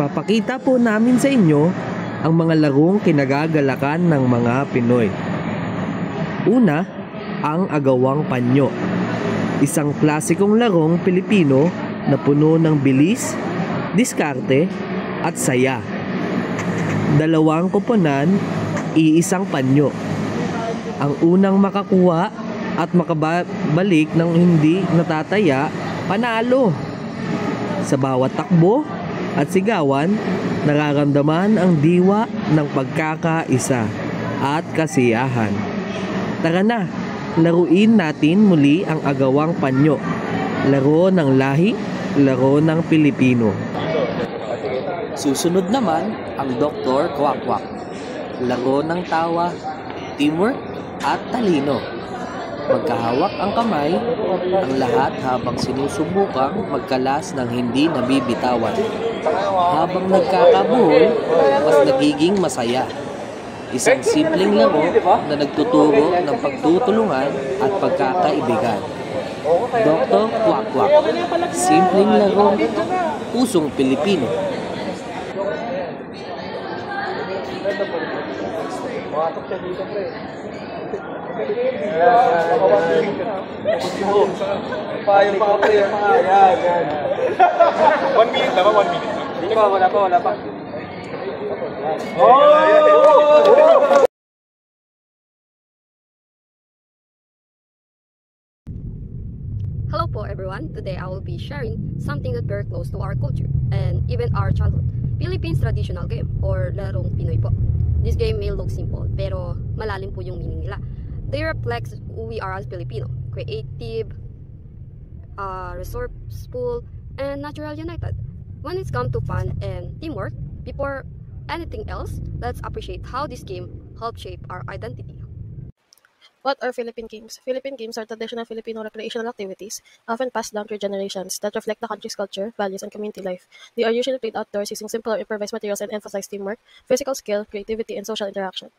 Ipapakita po namin sa inyo ang mga larong kinagagalakan ng mga Pinoy. Una, ang agawang panyo. Isang klasikong larong Pilipino na puno ng bilis, diskarte at saya. Dalawang koponan, iisang panyo. Ang unang makakuha at makabalik ng hindi natataya, panalo. Sa bawat takbo at sigawan, nararamdaman ang diwa ng pagkakaisa at kasiyahan. Tara na, laruin natin muli ang agawang panyo. Laro ng lahi, laro ng Pilipino. Susunod naman ang Dr. Kwak-Kwak. Laro ng tawa, teamwork at talino. Magkahawak ang kamay, ang lahat habang sinusubukang magkalas ng hindi nabibitawan. Habang nagkakabuhol, mas nagiging masaya. Isang simpleng laro na nagtuturo ng pagtutulungan at pagkakaibigan. Dr. Kwak-Kwak. Simpleng laro, pusong Pilipino. Payo pa ako yan. Yan. 1 minute naman, 1 minute. Hindi pa, wala pa. Oh! Hello po everyone. Today I will be sharing something that very close to our culture and even our childhood. Philippines traditional game or larong Pinoy po. This game may look simple pero malalim po yung meaning nila. They reflect who we are as Filipino. Creative, resourceful, and natural united. When it's come to fun and teamwork, before anything else, let's appreciate how this game helped shape our identity. What are Philippine games? Philippine games are traditional Filipino recreational activities, often passed down through generations, that reflect the country's culture, values, and community life. They are usually played outdoors using simple or improvised materials and emphasize teamwork, physical skill, creativity, and social interaction.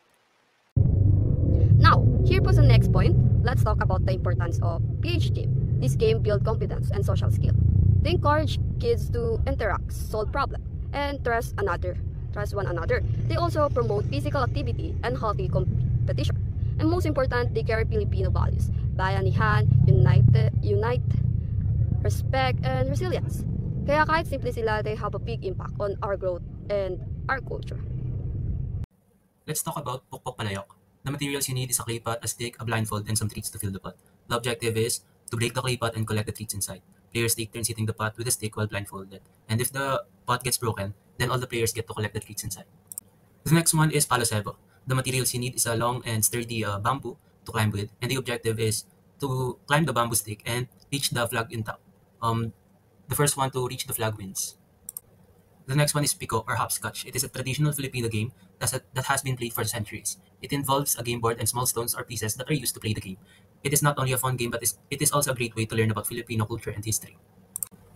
Now, here for the next point, let's talk about the importance of PH team. This game builds confidence and social skill. They encourage kids to interact, solve problems, and trust one another. They also promote physical activity and healthy competition. And most important, they carry Filipino values: bayanihan, unite, respect, and resilience. Kaya kahit simple sila, they have a big impact on our growth and our culture. Let's talk about Pukpok Palayok. The materials you need is a clay pot, a stick, a blindfold, and some treats to fill the pot. The objective is to break the clay pot and collect the treats inside. Players take turns hitting the pot with a stick while blindfolded. And if the pot gets broken, then all the players get to collect the treats inside. The next one is Palo Cebo. The materials you need is a long and sturdy bamboo to climb with, and the objective is to climb the bamboo stick and reach the flag in top. The first one to reach the flag wins. The next one is Pico or Hopscotch. It is a traditional Filipino game that has been played for centuries. It involves a game board and small stones or pieces that are used to play the game. It is not only a fun game, but it is also a great way to learn about Filipino culture and history.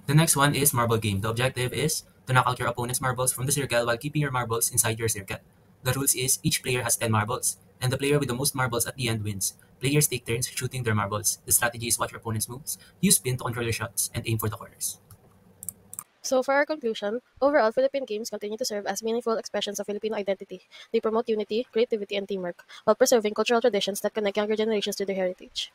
The next one is Marble Game. The objective is to knock out your opponent's marbles from the circle while keeping your marbles inside your circle. The rules is each player has 10 marbles, and the player with the most marbles at the end wins. Players take turns shooting their marbles. The strategy is watch your opponent's moves, use spin to control your shots, and aim for the corners. So for our conclusion, overall, Philippine games continue to serve as meaningful expressions of Filipino identity. They promote unity, creativity, and teamwork, while preserving cultural traditions that connect younger generations to their heritage.